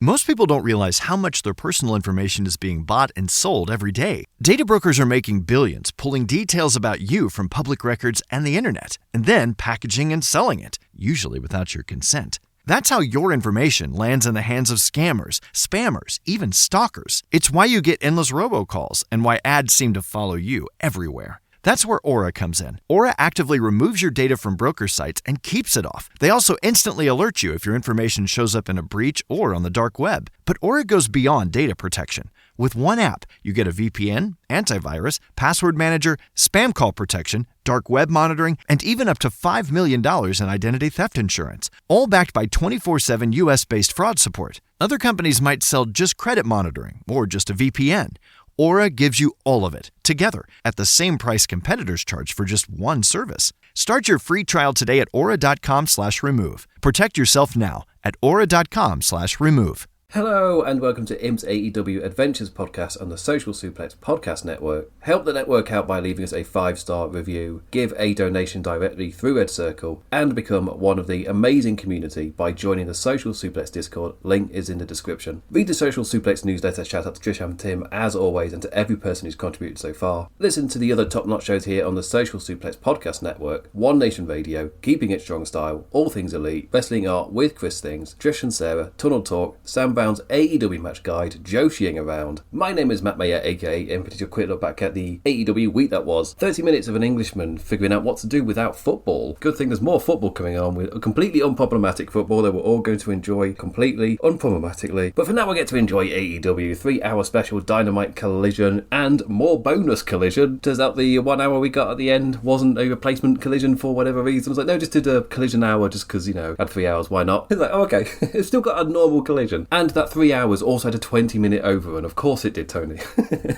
Most people don't realize how much their personal information is being bought and sold every day. Data brokers are making billions, pulling details about you from public records and the internet, and then packaging and selling it, usually without your consent. That's how your information lands in the hands of scammers, spammers, even stalkers. It's why you get endless robocalls and why ads seem to follow you everywhere. That's where Aura comes in. Aura actively removes your data from broker sites and keeps it off. They also instantly alert you if your information shows up in a breach or on the dark web. But Aura goes beyond data protection. With one app, you get a VPN, antivirus, password manager, spam call protection, dark web monitoring, and even up to $5 million in identity theft insurance. All backed by 24/7 US-based fraud support. Other companies might sell just credit monitoring or just a VPN. Aura gives you all of it, together, at the same price competitors charge for just one service. Start your free trial today at aura.com/remove. Protect yourself now at aura.com/remove. Hello and welcome to IM's AEW Adventures podcast on the Social Suplex Podcast Network. Help the network out by leaving us a 5-star review, give a donation directly through Red Circle, and become one of the amazing community by joining the Social Suplex Discord. Link is in the description. Read the Social Suplex newsletter. Shout out to Trish and Tim as always, and to every person who's contributed so far. Listen to the other top-notch shows here on the Social Suplex Podcast Network, One Nation Radio, Keeping It Strong Style, All Things Elite, Wrestling Art with Chris Things, Trish and Sarah, Tunnel Talk, Sam Bound's AEW Match Guide, Joshing Around. My name is Matt Maher, aka Imp. Just a quick look back at the AEW week that was. 30 minutes of an Englishman figuring out what to do without football. Good thing there's more football coming on with a completely unproblematic football that we're all going to enjoy completely unproblematically. But for now, we'll get to enjoy AEW 3-hour special Dynamite Collision and more bonus Collision. Turns out the 1 hour we got at the end wasn't a replacement Collision for whatever reason. I was like, no, just did a Collision hour just because, had 3 hours, why not? It's like, oh, okay, it's still got a normal Collision. And that 3 hours also had a 20-minute overrun. Of course it did, Tony.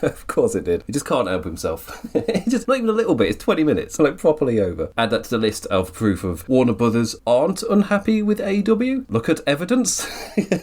Of course it did. He just can't help himself. It's just not even a little bit. It's 20 minutes, like properly over. Add that to the list of proof of Warner Brothers aren't unhappy with AEW. Look at evidence.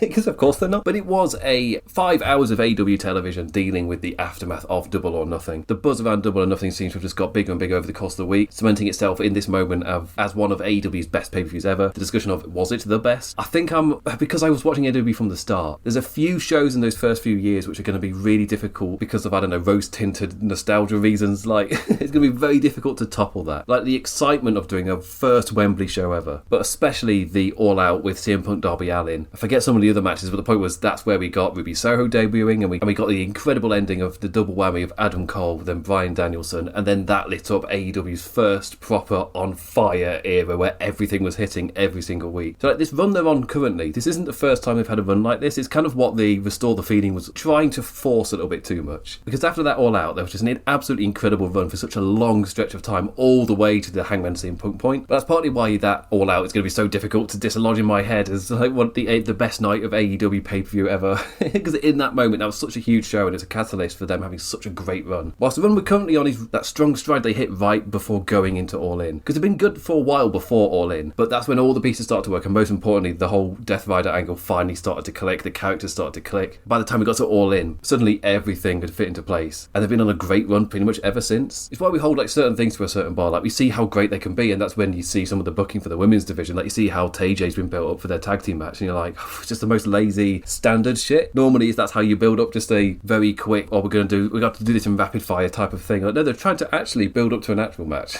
Because of course they're not. But it was a 5 hours of AEW television dealing with the aftermath of Double or Nothing. The buzz around Double or Nothing seems to have just got bigger and bigger over the course of the week, cementing itself in this moment as one of AEW's best pay-per-views ever. The discussion of, was it the best? I think because I was watching AEW from the start, there's a few shows in those first few years which are going to be really difficult because of, I don't know, rose-tinted nostalgia reasons. Like, it's going to be very difficult to topple that. Like, the excitement of doing a first Wembley show ever, but especially the All-Out with CM Punk, Darby Allin. I forget some of the other matches, but the point was that's where we got Ruby Soho debuting, and we got the incredible ending of the double whammy of Adam Cole, then Bryan Danielson, and then that lit up AEW's first proper on-fire era where everything was hitting every single week. So, like, this run they're on currently, this isn't the first time they've had a run like this. It's kind of what the Restore the Feeling was trying to force a little bit too much. Because after that All Out, there was just an absolutely incredible run for such a long stretch of time, all the way to the Hangman CM Punk point. But that's partly why that All Out is going to be so difficult to dislodge in my head as like one the best night of AEW pay-per-view ever. Because in that moment, that was such a huge show, and it's a catalyst for them having such a great run. Whilst the run we're currently on is that strong stride they hit right before going into All In. Because they've been good for a while before All In, but that's when all the pieces start to work, and most importantly, the whole Death Rider angle finally started to click, the characters started to click. By the time we got to All In, suddenly everything had fit into place, and they've been on a great run pretty much ever since. It's why we hold like certain things to a certain bar. Like, we see how great they can be, and that's when you see some of the booking for the women's division. Like, you see how TJ's been built up for their tag team match, and you're like, oh, it's just the most lazy standard shit. Normally that's how you build up, just a very quick, we got to do this in rapid fire type of thing. Like, no, they're trying to actually build up to an actual match.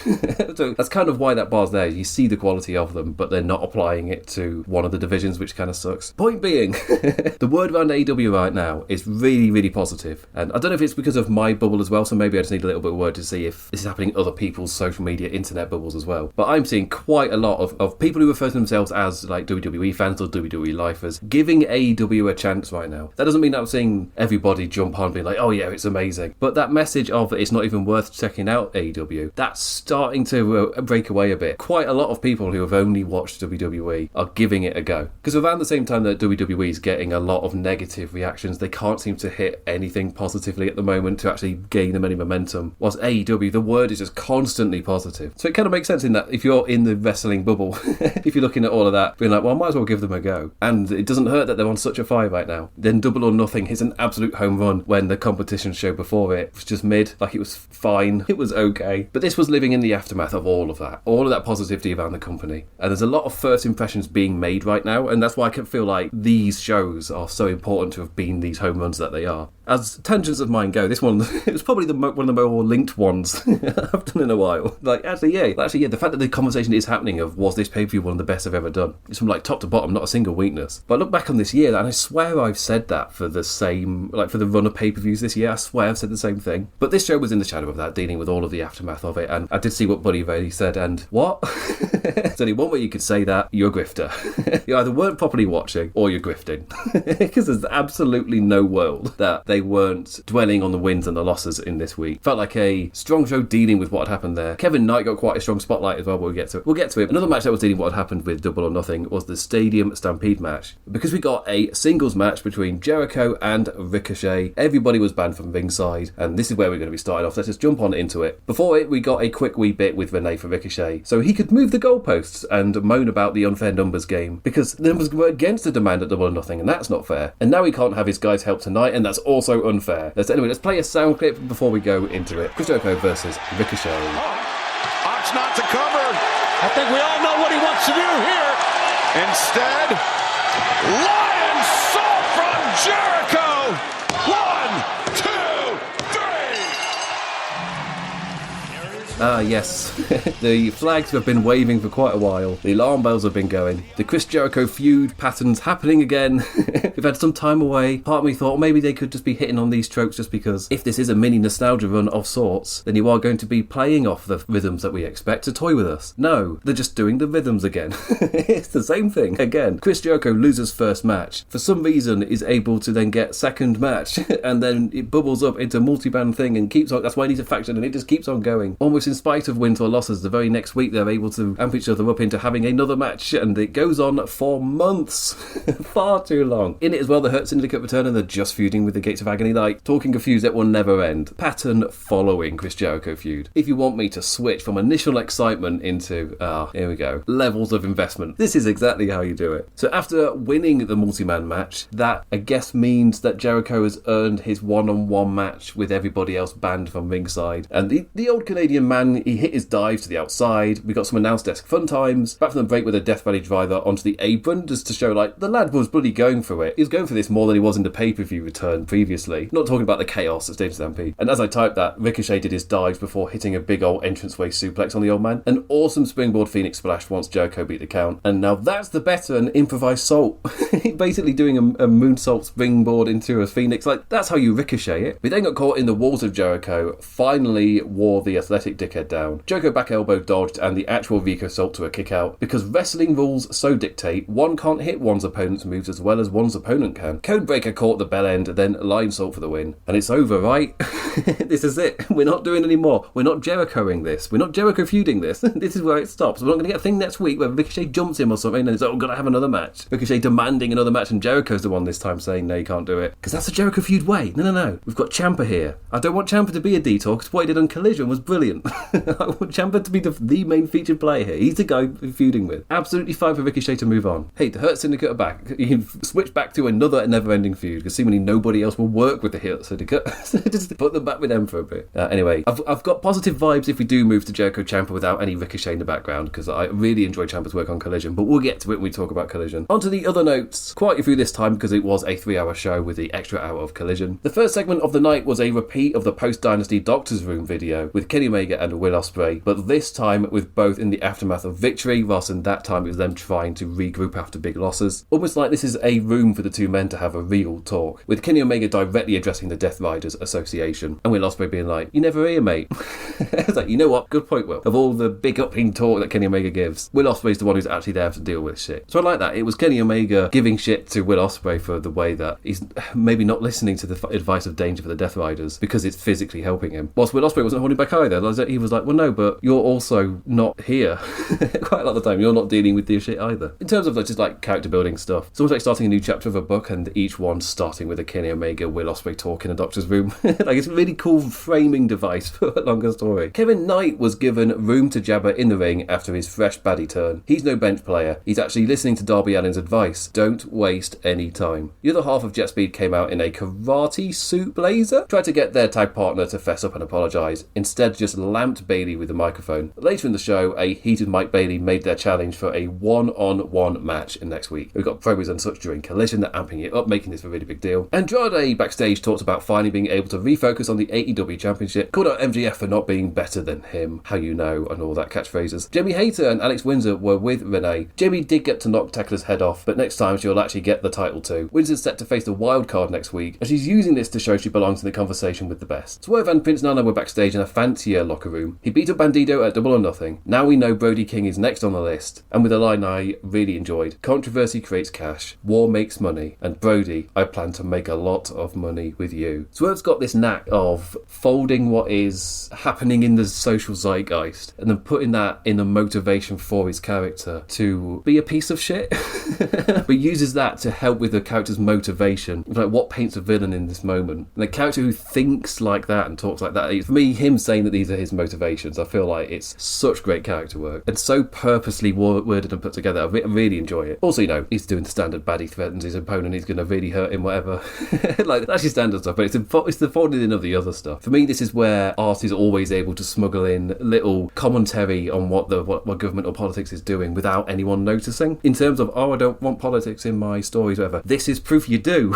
So that's kind of why that bar's there. You see the quality of them, but they're not applying it to one of the divisions, which kind of sucks. Point being, the word around AEW right now is really, really positive. And I don't know if it's because of my bubble as well, so maybe I just need a little bit of word to see if this is happening in other people's social media, internet bubbles as well. But I'm seeing quite a lot of people who refer to themselves as like WWE fans or WWE lifers giving AEW a chance right now. That doesn't mean that I'm seeing everybody jump on being like, oh yeah, it's amazing. But that message of it's not even worth checking out AEW, that's starting to break away a bit. Quite a lot of people who have only watched WWE are giving it a go. Because around the same time that WWE is getting a lot of negative reactions, they can't seem to hit anything positively at the moment to actually gain them any momentum. Whilst AEW, the word is just constantly positive. So it kind of makes sense in that if you're in the wrestling bubble, if you're looking at all of that, being like, well, I might as well give them a go. And it doesn't hurt that they're on such a fire right now. Then Double or Nothing hits an absolute home run when the competition show before it was just mid. Like, it was fine. It was okay. But this was living in the aftermath of all of that positivity around the company. And there's a lot of first impressions being made right now, and that's why I can feel like these shows shows are so important to have been these home runs that they are. As tangents of mine go, this one, it was probably one of the more linked ones I've done in a while. Actually, the fact that the conversation is happening of, was this pay-per-view one of the best I've ever done? It's from top to bottom, not a single weakness. But I look back on this year, and I swear I've said that for the same, for the run of pay-per-views this year, I swear I've said the same thing. But this show was in the shadow of that, dealing with all of the aftermath of it, and I did see what Buddy Ray said, and what? There's only one way you could say that: you're a grifter. You either weren't properly watching, or you're grifting. Because there's absolutely no world that they weren't dwelling on the wins and the losses in this week. Felt like a strong show dealing with what had happened there. Kevin Knight got quite a strong spotlight as well, but we'll get to it. Another match that was dealing with what had happened with Double or Nothing was the Stadium Stampede match. Because we got a singles match between Jericho and Ricochet, everybody was banned from ringside, and this is where we're going to be starting off. Let's just jump on into it. Before it, we got a quick wee bit with Renee for Ricochet, so he could move the goalposts and moan about the unfair numbers game, because the numbers were against the demand at Double or Nothing, and that's not fair. And now he can't have his guys help tonight, and that's also unfair. Let's play a sound clip before we go into it. Chris Jericho versus Ricochet. Opts not to cover. I think we all know what he wants to do here. Instead, Lion Salt from Jericho. 1, 2, 3. Ah, yes. The flags have been waving for quite a while. The alarm bells have been going. The Chris Jericho feud pattern's happening again. We've had some time away. Part of me thought maybe they could just be hitting on these tropes just because if this is a mini nostalgia run of sorts, then you are going to be playing off the rhythms that we expect to toy with us. No, they're just doing the rhythms again. It's the same thing again. Chris Jericho loses first match. For some reason is able to then get second match and then it bubbles up into a multi-band thing and keeps on. That's why he needs a faction and it just keeps on going. Almost in spite of wins or losses, the very next week they're able to amp each other up into having another match, and it goes on for months. Far too long. In it as well, the Hurt Syndicate return and they're just feuding with the Gates of Agony, talking of feuds that will never end. Pattern following Chris Jericho feud. If you want me to switch from initial excitement into, here we go, levels of investment, this is exactly how you do it. So after winning the multi-man match, that I guess means that Jericho has earned his one-on-one match with everybody else banned from ringside. And the old Canadian man, he hit his dive to the outside. We got some announce desk fun times. Back from the break with a Death Valley driver onto the apron, just to show the lad was bloody going for it. He was going for this more than he was in the pay-per-view return previously. Not talking about the chaos at Stadium Stampede. And as I typed that, Ricochet did his dives before hitting a big old entranceway suplex on the old man. An awesome springboard Phoenix splash once Jericho beat the count. And now that's the better and improvised salt. Basically doing a moonsault springboard into a Phoenix. That's how you Ricochet it. We then got caught in the walls of Jericho, finally wore the athletic dickhead down. Jericho back elbow dodged and the actual Rico salt to a kick out. Because wrestling rules so dictate, one can't hit one's opponent's moves as well as one's opponent can. Codebreaker caught the bell end, then Lion Salt for the win. And it's over, right? This is it. We're not doing any more. We're not Jerichoing this. We're not Jericho feuding this. This is where it stops. We're not going to get a thing next week where Ricochet jumps him or something and it's, gotta have another match. Ricochet demanding another match and Jericho's the one this time saying, no, you can't do it. Because that's the Jericho feud way. No. We've got Ciampa here. I don't want Ciampa to be a detour because what he did on Collision was brilliant. I want Ciampa to be the main featured player here. He's the guy we're feuding with. Absolutely fine for Ricochet to move on. Hey, the Hurt Syndicate are back. You can switch back to another never-ending feud because seemingly nobody else will work with the Hurt Syndicate. So just put them back with them for a bit. Anyway, I've got positive vibes if we do move to Jericho Ciampa without any Ricochet in the background because I really enjoy Ciampa's work on Collision, but we'll get to it when we talk about Collision. On to the other notes. Quite a few this time because it was a 3-hour show with the extra hour of Collision. The first segment of the night was a repeat of the post-Dynasty Doctor's Room video with Kenny Omega and Will Ospreay, but this time with both in the aftermath of victory, whilst in that time it was them trying to regroup after big losses. Almost like this is a room for the two men to have a real talk, with Kenny Omega directly addressing the Death Riders Association, and Will Ospreay being like, you never hear, mate. It's like, you know what, good point, Will. Of all the big upping talk that Kenny Omega gives, Will Ospreay's the one who's actually there to deal with shit. So I like that. It was Kenny Omega giving shit to Will Ospreay for the way that he's maybe not listening to the advice of danger for the Death Riders because it's physically helping him. Whilst Will Ospreay wasn't holding back either. He was like, well, no, but you're also not here. Quite a lot of the time, you're not dealing with this shit either. In terms of just character building stuff, it's almost like starting a new chapter of a book and each one starting with a Kenny Omega, Will Ospreay talk in a doctor's room. It's a really cool framing device for a longer story. Kevin Knight was given room to jabber in the ring after his fresh baddie turn. He's no bench player. He's actually listening to Darby Allin's advice. Don't waste any time. The other half of Jet Speed came out in a karate suit blazer. Tried to get their tag partner to fess up and apologise. Instead, just amped Bayley with the microphone. Later in the show, a heated Mike Bayley made their challenge for a one-on-one match in next week. We've got promos and such during Collision, they're amping it up, making this a really big deal. Andrade backstage talked about finally being able to refocus on the AEW Championship, called out MJF for not being better than him, how you know, and all that catchphrases. Jamie Hayter and Alex Windsor were with Renee. Jamie did get to knock Takla's head off, but next time she'll actually get the title too. Windsor's set to face the wild card next week, and she's using this to show she belongs in the conversation with the best. Swerve and Prince Nana were backstage in a fancier locker room. He beat up Bandido at Double or Nothing. Now we know Brody King is next on the list, and with a line I really enjoyed: controversy creates cash, war makes money, and Brody, I plan to make a lot of money with you. Swerve's got this knack of folding what is happening in the social zeitgeist and then putting that in a motivation for his character to be a piece of shit, but uses that to help with the character's motivation, like what paints a villain in this moment. And a character who thinks like that and talks like that, for me, him saying that these are his motivations, I feel like it's such great character work and so purposely worded and put together. I really enjoy it. Also, you know, he's doing the standard baddie threatens his opponent, he's going to really hurt him, whatever. Like, that's your standard stuff, but it's the folding in of the other stuff. For me, this is where art is always able to smuggle in little commentary on what government or politics is doing without anyone noticing. In terms of, I don't want politics in my stories, whatever. This is proof you do,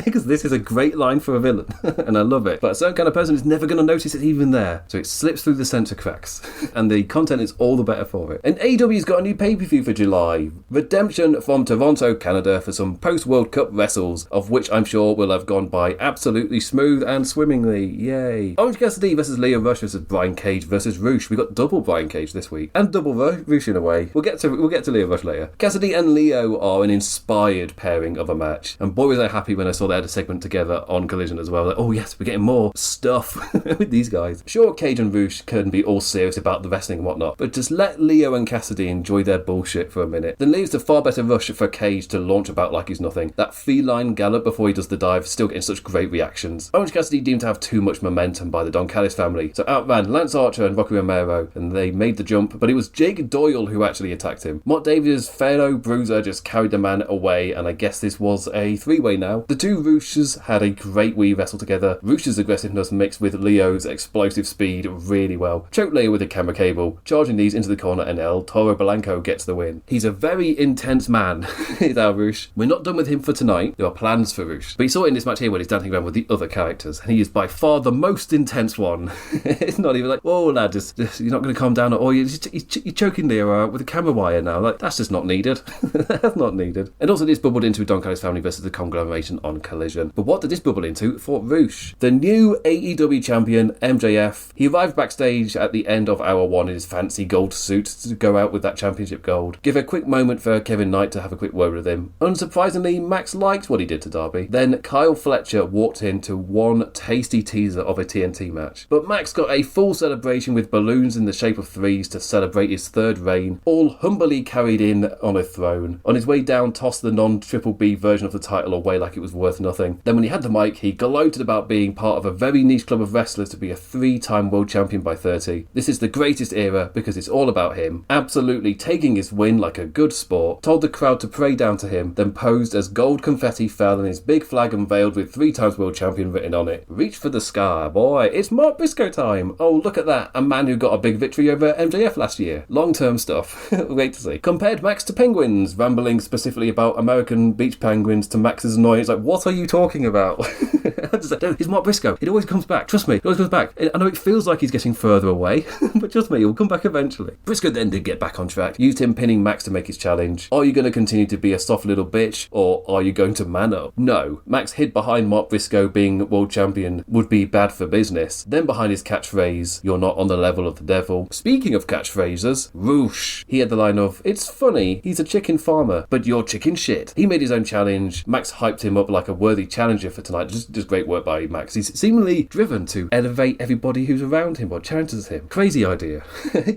because this is a great line for a villain, and I love it. But a certain kind of person is never going to notice it's even there, so it slips through the censor cracks, and the content is all the better for it. And AEW's got a new pay-per-view for July. Redemption from Toronto, Canada, for some post-World Cup wrestles, of which I'm sure will have gone by absolutely smooth and swimmingly. Yay. Orange Cassidy versus Leo Rush versus Brian Cage versus Roosh. We got double Brian Cage this week, and double Roosh in a way. We'll get to Leo Rush later. Cassidy and Leo are an inspired pairing of a match, and boy was I happy when I saw they had a segment together on Collision as well. Like, oh yes, we're getting more stuff with these guys. Sure, Cage and Roosh can be all serious about the wrestling and whatnot, but just let Leo and Cassidy enjoy their bullshit for a minute. Then leaves the far better rush for Cage to launch about like he's nothing. That feline gallop before he does the dive, still getting such great reactions. Orange Cassidy deemed to have too much momentum by the Don Callis family, so outran Lance Archer and Rocky Romero, and they made the jump, but it was Jake Doyle who actually attacked him. Mott Davis' fellow bruiser just carried the man away, and I guess this was a three-way now. The two Rooshes had a great wee wrestle together. Roosh's aggressiveness mixed with Leo's explosive speed really well. Choked Leo with a camera cable, charging these into the corner, and El Toro Blanco gets the win. He's a very intense man, is our Roosh. We're not done with him for tonight. There are plans for Roosh. But he saw it in this match here when he's dancing around with the other characters, and he is by far the most intense one. It's not even like, whoa lad, you're not going to calm down, or you're choking Leo with a camera wire now. Like, that's just not needed. That's not needed. And also this bubbled into Don Callis family versus the Conglomeration on Collision. But what did this bubble into for Roosh? The new AEW champion, MJF. He arrived backstage at the end of hour one in his fancy gold suit to go out with that championship gold. Give a quick moment for Kevin Knight to have a quick word with him. Unsurprisingly, Max liked what he did to Darby. Then Kyle Fletcher walked into one tasty teaser of a TNT match. But Max got a full celebration with balloons in the shape of threes to celebrate his third reign, all humbly carried in on a throne. On his way down, tossed the non-Triple B version of the title away like it was worth nothing. Then when he had the mic, he gloated about being part of a very niche club of wrestlers to be a 3-time world champion by 30. This is the greatest era because it's all about him. Absolutely taking his win like a good sport, told the crowd to pray down to him, then posed as gold confetti fell and his big flag unveiled with 3 times world champion written on it. Reach for the sky, boy. It's Mark Briscoe time. Oh, look at that. A man who got a big victory over MJF last year. Long-term stuff. Great to see. Compared Max to penguins, rambling specifically about American beach penguins to Max's annoyance. Like, what are you talking about? It's Mark Briscoe. It always comes back. Trust me. It always comes back. I know it feels like he's getting further away, but trust me, he'll come back eventually. Briscoe then did get back on track. Used him pinning Max to make his challenge. Are you going to continue to be a soft little bitch, or are you going to man up? No. Max hid behind Mark Briscoe being world champion would be bad for business. Then behind his catchphrase, you're not on the level of the devil. Speaking of catchphrases, Roosh. He had the line of, it's funny, he's a chicken farmer, but you're chicken shit. He made his own challenge. Max hyped him up like a worthy challenger for tonight. Just great work by Max. He's seemingly driven to elevate everybody who's around him or challenges him. Crazy idea.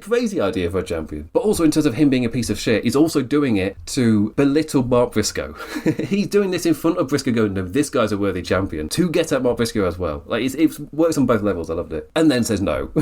Crazy idea for a champion. But also in terms of him being a piece of shit, he's also doing it to belittle Mark Briscoe. He's doing this in front of Briscoe going, no, this guy's a worthy champion, to get at Mark Briscoe as well. Like, it works on both levels. I loved it. And then says no.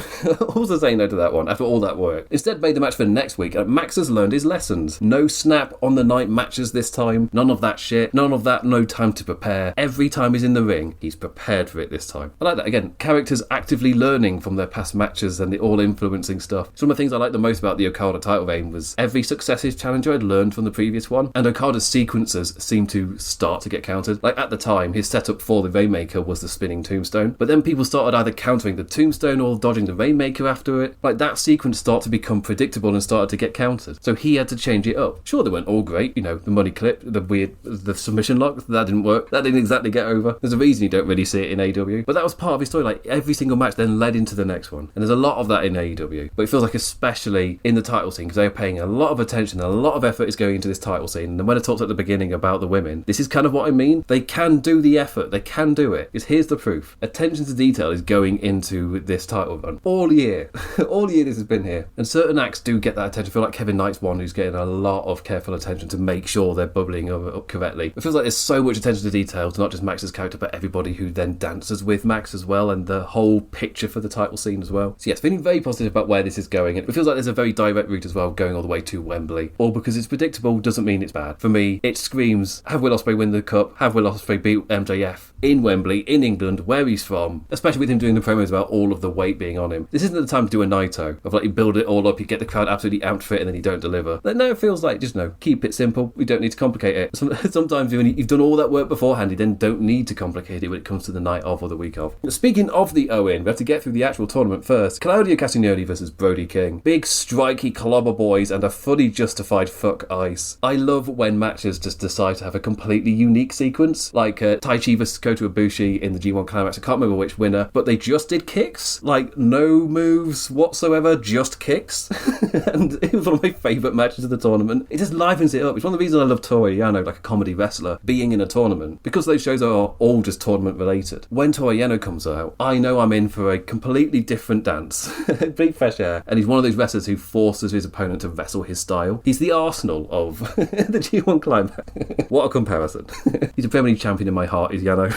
Also saying no to that one after all that work. Instead made the match for next week, and Max has learned his lessons. No snap on the night matches this time. None of that shit. None of that no time to prepare. Every time he's in the ring, he's prepared for it this time. I like that. Again, characters actively learning from their past matches and the all-influencing stuff. Some of the things I liked the most about the Okada title reign was every successive challenger had learned from the previous one, and Okada's sequences seemed to start to get countered. Like at the time, his setup for the Rainmaker was the spinning tombstone, but then people started either countering the tombstone or dodging the Rainmaker after it. Like that sequence started to become predictable and started to get countered. So he had to change it up. Sure, they weren't all great, the money clip, the submission lock, that didn't work. That didn't exactly get over. There's a reason you don't really see it in AEW, but that was part of his story. Like every single match then led into the next one, and there's a lot of that in AEW, but it feels like especially in the title scene, because they're paying a lot of attention, a lot of effort is going into this title scene. And when I talked at the beginning about the women, this is kind of what I mean. They can do the effort, they can do it. Here's the proof. Attention to detail is going into this title run all year. All year this has been here, and certain acts do get that attention. I feel like Kevin Knight's one who's getting a lot of careful attention to make sure they're bubbling up correctly. It feels like there's so much attention to detail to not just Max's character, but everybody who then dances with Max as well, and the whole picture for the title scene as well. So yes, feeling very positive about where this is going. It feels like there's a very direct route as well, going all the way to Wembley. All because it's predictable doesn't mean it's bad. For me, it screams, have Will Ospreay win the cup, have Will Ospreay beat MJF in Wembley, in England, where he's from, especially with him doing the promos about all of the weight being on him. This isn't the time to do a Naito, of like you build it all up, you get the crowd absolutely amped for it, and then you don't deliver. Like, no, it feels like, just keep it simple. We don't need to complicate it. Sometimes when you've done all that work beforehand, you then don't need to complicate it when it comes to the night of or the week of. Speaking of the Owen, we have to get through the actual tournament first. Claudio Castagnoli versus Brody King. Big, striky clobber boys and a fully justified fuck ice. I love when matches just decide to have a completely unique sequence, like Taichi versus Kota Ibushi in the G1 Climax. I can't remember which winner, but they just did kicks. Like, no moves whatsoever, just kicks. And it was one of my favourite matches of the tournament. It just livens it up. It's one of the reasons I love Toru Yano, like a comedy wrestler, being in a tournament, because those shows are all just tournament related. When Toru Yano comes out, I know I'm in for a completely different dance. Big fresh air. And he's one of those wrestlers who forces his opponent to wrestle his style. He's the Arsenal of the G1 Climax. What a comparison. He's a Premier League champion in my heart, is Yano.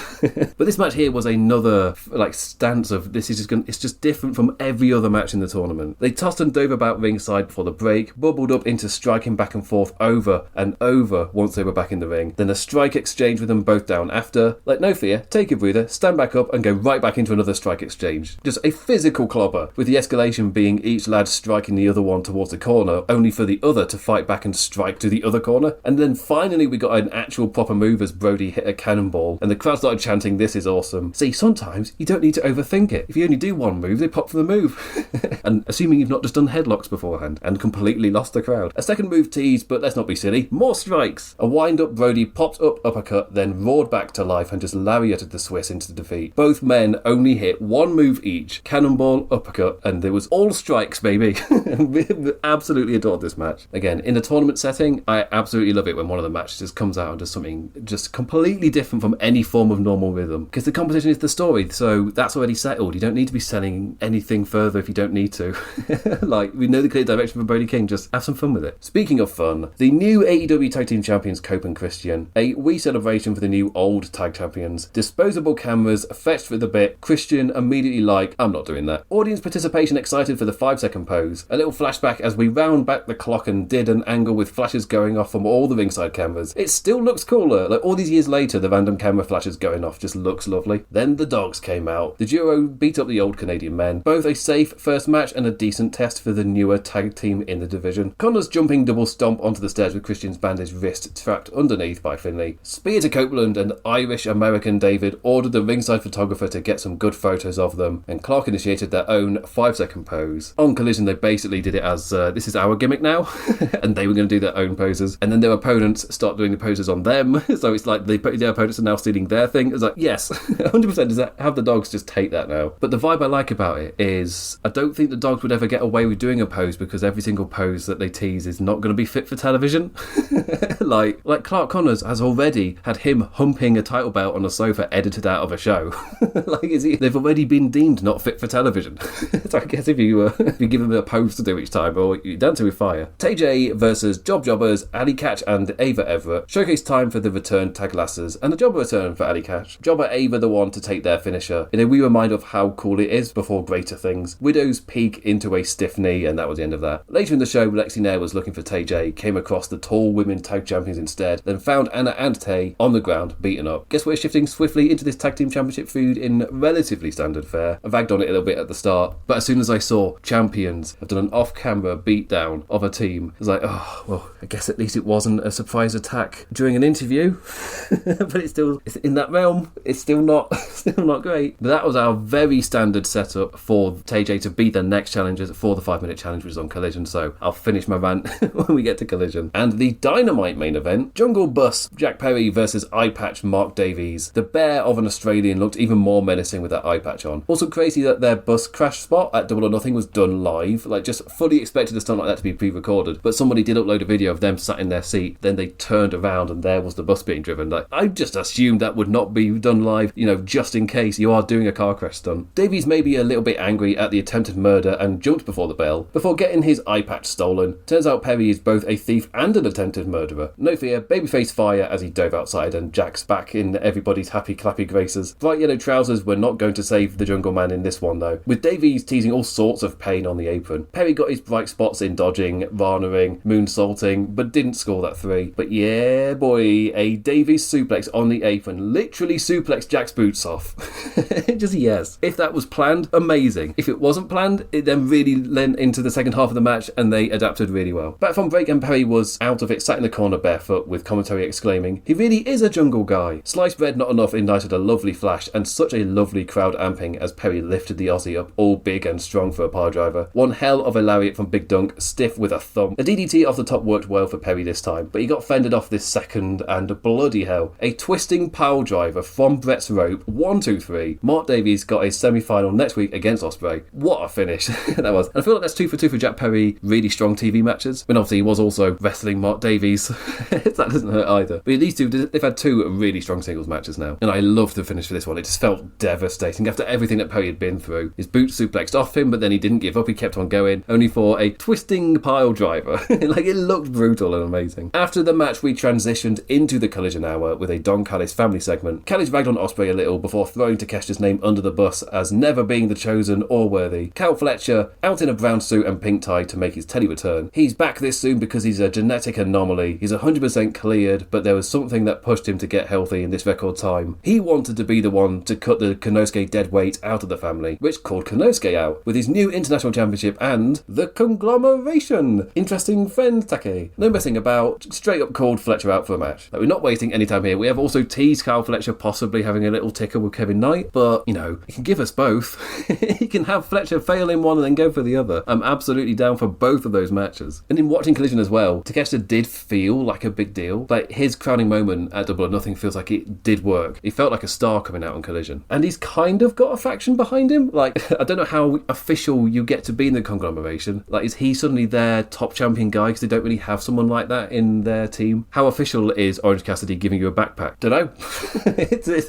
But this match here was another stance of this is it's just different from every other match in the tournament. They tossed and dove about ringside before the break, bubbled up into striking back and forth over and over once they were back in the ring. Then a strike exchange with them both down after. Like, no fear, take a breather, stand back up and go right back into another strike exchange. Just a physical clobber, with the escalation being each lad striking the other one towards the corner, only for the other to fight back and strike to the other corner. And then finally we got an actual proper move as Brody hit a cannonball, and the crowd started chanting, "This is awesome." See, sometimes you don't need to overthink it. If you only do one move, they pop for the move. And assuming you've not just done headlocks beforehand and completely lost the crowd. A second move teased, but let's not be silly. More strikes. A wind-up Brody popped up uppercut, then roared back to life and just lariated the Swiss into defeat. Both men only hit one move each. Cannonball, uppercut, and there was all strikes, baby. We absolutely adored this match. Again, in a tournament setting, I absolutely love it when one of the matches just comes out and does something just completely different from any form of normal rhythm. Because the competition is the story, so that's already settled. You don't need to be selling anything further if you don't need to. Like, we know the clear direction for Brody King, just have some fun with it. Speaking of fun, the new AEW Tag Team Champions, Cope and Christian. A wee celebration for the new old tag champions. Disposable cameras, fetched for the bit. Christian immediately like, I'm not doing that. Audience participation excited for the 5-second pose. A little flashback as we round back the clock and did an angle with flashes going off from all the ringside cameras. It still looks cooler. Like, all these years later, the random camera flashes going off just looks lovely. Then the dogs came out. The duo beat up the old Canadian men. Both a safe first match and a decent test for the newer tag team in the division. Connor's jumping double stomp onto the stairs with Christian's bandaged wrist trapped underneath by Finlay. Spear to Copeland, and Irish-American David ordered the ringside photographer to get some good photos of them, and Clark initiated their own 5-second pose. On Collision, they basically did it as, this is our gimmick now, and they were going to do their own poses, and then their opponents start doing the poses on them, so it's like their opponents are now stealing their thing. It's like, yes, 100% does that have the dogs just take that now. But the vibe I like about it is, I don't think the dogs would ever get away with doing a pose, because every single pose that they tease is not going to be fit for television. like Clark Connors has already had him humping a title belt on a sofa edited out of a show. They've already been deemed not fit for television. So I guess if you give them a pose to do each time, or you dance with fire. TJ versus Jobbers, Ali Catch and Ava Everett. Showcase time for the return tag lasses, and a jobber return for Ali Catch. Jobber Ava the one to take their finisher. In a wee reminder of how cool it is before greater things. Widows peak into a stiff knee, and that was the end of that. Later in the show, Lexi Nair was looking for TJ, came across the tall women tag champions instead, then found Anna and Tay on the ground, beaten up. Guess we're shifting swiftly into this tag team championship feud in relatively standard fare. I vagged on it a little bit at the start, but as soon as I saw champions have done an off-camera beatdown of a team, I was like, oh, well, I guess at least it wasn't a surprise attack during an interview. But it's in that realm. It's still not great. But that was our very standard setup for TJ to beat their next challengers for the 5-minute challenge, which was on Collision. So I'll finish my rant when we get to Collision. And the Dynamite main event, Jungle Bus Jack Perry versus eye patch Mark Davies. The bear of an Australian looked even more menacing with that eye patch on. Also crazy that their bus crash spot at Double or Nothing was done live. Like, just fully expected a stunt like that to be pre-recorded, but somebody did upload a video of them sat in their seat, then they turned around and there was the bus being driven. Like, I just assumed that would not be done live, just in case you are doing a car crash stunt. Davies may be a little bit angry at the attempted murder and jumped before the bell, before getting his eye patch stolen. Turns out Perry is both a thief and an attempted murderer. No fear, babyface fire as he dove outside and Jack's back in everybody's happy clappy graces. Bright yellow trousers were not going to save the Jungle Man in this one though, with Davies teasing all sorts of pain on the apron. Perry got his bright spots in dodging, varnering, moonsaulting, but didn't score that 3. But yeah boy, a Davies suplex on the apron literally suplexed Jack's boots off. Just yes. If that was planned, amazing. If it wasn't planned, it then really lent into the second half of the match and they adapted really well. Back from break and Perry was out of it, sat in the corner barefoot with commentary exclaiming, "He really is a jungle guy." Sliced bread not enough ignited a lovely flash and such a lovely crowd amping as Perry lifted the Aussie up, all big and strong for a pile driver. One hell of a lariat from Big Dunk, stiff with a thumb. A DDT off the top worked well for Perry this time, but he got fended off this second and bloody hell. A twisting pile driver from Brett's rope, 1, 2, 3. Mark Davies got a semi-final next week against Ospreay. What a finish that was. And I feel like that's 2 for 2 for Jack Perry. Really strong TV matches. When obviously he was also wrestling Mark Davies. That doesn't hurt either. But these two, they've had 2 really strong singles matches now. And I love the finish for this one. It just felt devastating after everything that Perry had been through. His boot suplexed off him, but then he didn't give up. He kept on going, only for a twisting pile driver. Like, it looked brutal and amazing. After the match, we transitioned into the Collision Hour with a Don Callis family segment. Callis ragged on Ospreay a little before throwing Takeshita's name under the bus as never being the chosen or worthy. Cal Fletcher, out in a brown suit and pink tie to make his telly return. He's back this soon because he's a genetic anomaly. He's 100% cleared, but there was something that pushed him to get healthy in this record time. He wanted to be the one to cut the Konosuke dead weight out of the family, which called Konosuke out with his new international championship and the Conglomeration. Interesting friend, Take. No messing about, straight up called Fletcher out for a match. Like, we're not wasting any time here. We have also teased Kyle Fletcher possibly having a little ticker with Kevin Knight, but, he can give us both. He can have Fletcher fail in one and then go for the other. I'm absolutely down for both of those matches. And in watching Collision as well, Takeshita did feel like a big deal. Like, his crowning moment at Double or Nothing feels like it did work. He felt like a star coming out on Collision. And he's kind of got a faction behind him. Like, I don't know how official you get to be in the Conglomeration. Like, is he suddenly their top champion guy because they don't really have someone like that in their team? How official is Orange Cassidy giving you a backpack? Don't know.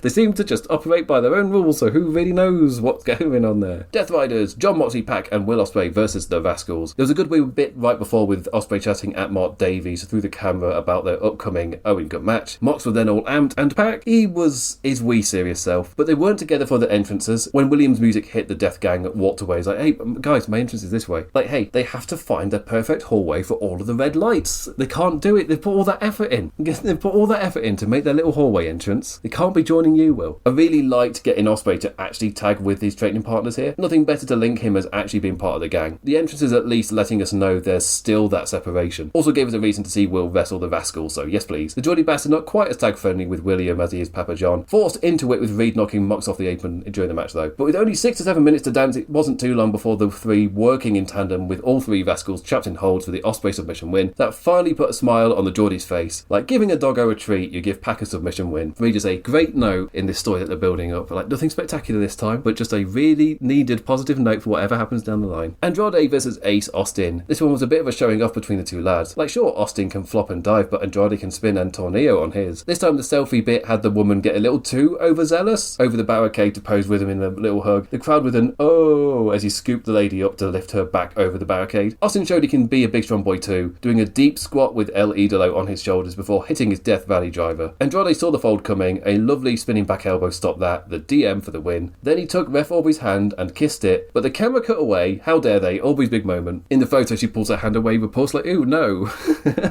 They seem to just operate by their own rules, so who really knows what's going on there? Death Riders, John Moxley, Pac and Will Ospreay versus the Rascals. There was a good wee bit right before with Ospreay chatting at Mark Davies through the camera about their upcoming Owen Gut match. Mox were then all amped, and Pac, he was his wee serious self. But they weren't together for the entrances. When Williams' music hit, the Death Gang walked away. It's like, hey, guys, my entrance is this way. Like, hey, they have to find the perfect hallway for all of the red lights. They can't do it. They've put all that effort in. They've put all that effort in to make their little hallway entrance. They can't be joining you, Will. I really liked getting Ospreay to actually tag with his training partners here. Nothing better to link him as actually being part of the gang. The entrance is at least letting us know there's still that separation. Also gave us a reason to see Will wrestle the Rascals, so yes please. The Geordie Bastard not quite as tag friendly with William as he is Papa John. Forced into it with Reed knocking Mox off the apron during the match though. But with only 6 to 7 minutes to dance, it wasn't too long before the three working in tandem with all 3 Rascals trapped in holds for the Ospreay submission win. That finally put a smile on the Geordie's face. Like giving a doggo a treat, you give Pac a submission win. For me, just a great note in this story that they're building up. Like nothing spectacular this time, but just a really needed positive note for whatever happens down the line. Andrade versus Ace Austin. This one was a bit of a showing off between the 2 lads. Like sure, Austin can flop and dive, but Andrade can spin and tornado on his. This time the selfie bit had the woman get a little too overzealous over the barricade to pose with him in a little hug. The crowd with an oh as he scooped the lady up to lift her back over the barricade. Austin showed he can be a big strong boy too, doing a deep squat with El Idolo on his shoulders before hitting his Death Valley driver. Andrade saw the fold coming, a lovely spinning back elbow stopped that, the DM for the win. Then he took Ref Aubrey's hand and kissed it, but the camera cut away. How dare they? Aubrey's big moment. In the photo she pulls her hand away, repulsed like ooh no.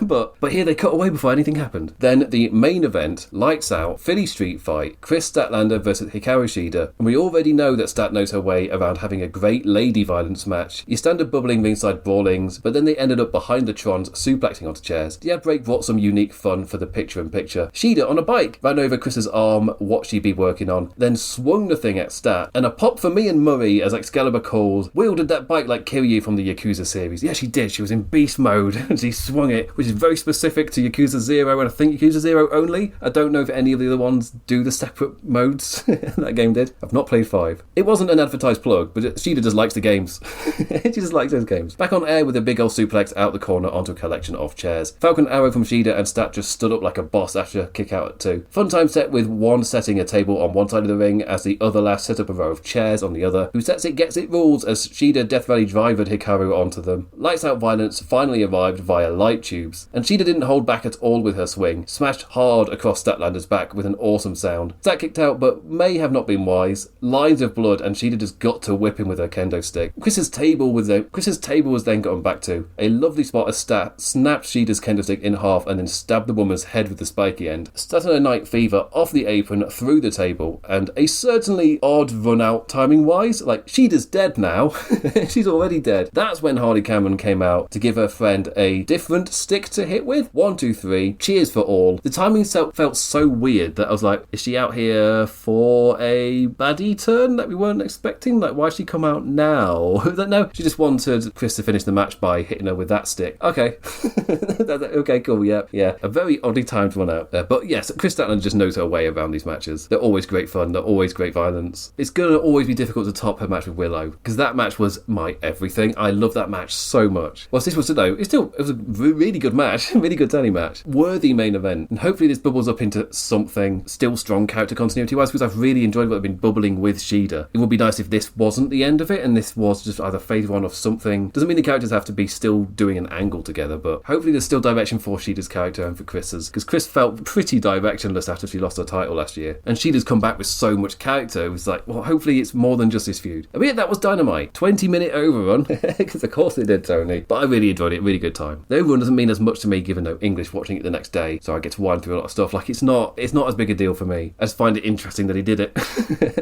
but here they cut away before anything happened. Then the main event, lights out, Philly street fight, Chris Statlander versus Hikaru Shida, and we already know that Stat knows her her way around having a great lady violence match. Your standard bubbling ringside brawlings, but then they ended up behind the Trons, suplexing onto chairs. The ad break brought some unique fun for the picture-in-picture. Shida on a bike ran over Chris's arm, what she'd be working on, then swung the thing at Stat, and a pop for me and Murray as Excalibur calls, wielded that bike like Kiryu from the Yakuza series. Yeah, she did. She was in beast mode and she swung it, which is very specific to Yakuza 0 and I think Yakuza 0 only. I don't know if any of the other ones do the separate modes that game did. I've not played 5. It wasn't an advertised plug, but Shida just likes the games. She just likes those games. Back on air with a big old suplex out the corner onto a collection of chairs. Falcon Arrow from Shida and Stat just stood up like a boss after a kick out at 2. Fun time set with one setting a table on one side of the ring as the other lass set up a row of chairs on the other. Who sets it gets it rules as Shida Death Valley drivered Hikaru onto them. Lights out violence finally arrived via light tubes, and Shida didn't hold back at all with her swing, smashed hard across Statlander's back with an awesome sound. Stat kicked out but may have not been wise. Lines of blood and Shida just got to whip him with her kendo stick. Chris's table was then gotten back to. A lovely spot as Stat snapped Shida's kendo stick in half and then stabbed the woman's head with the spiky end. Stat and a Night Fever off the apron through the table, and a certainly odd run out timing wise, like Shida's dead now. She's already dead. That's when Harley Cameron came out to give her friend a different stick to hit with. 1, 2, 3, cheers for all. The timing felt so weird that I was like, is she out here for a baddie turn that we weren't expecting? Like, why'd she come out now? No, she just wanted Chris to finish the match by hitting her with that stick. Okay. Okay, cool, yeah. A very oddly timed one out. But yes, Chris Statlander just knows her way around these matches. They're always great fun, they're always great violence. It's going to always be difficult to top her match with Willow, because that match was my everything. I love that match so much. Well, this was it was a really good match, really good Danny match. Worthy main event, and hopefully this bubbles up into something still strong character continuity-wise, because I've really enjoyed what I've been bubbling with Shida. It would be nice if this wasn't the end of it, and this was just either phase 1 of something. Doesn't mean the characters have to be still doing an angle together, but hopefully there's still direction for Shida's character and for Chris's, because Chris felt pretty directionless after she lost her title last year, and Shida's come back with so much character. It was like, well, hopefully it's more than just this feud. I mean, that was Dynamite. 20-minute overrun, because of course it did, Tony. But I really enjoyed it, really good time. The overrun doesn't mean as much to me given no English watching it the next day, so I get to wind through a lot of stuff. Like, it's not as big a deal for me. I just find it interesting that he did it.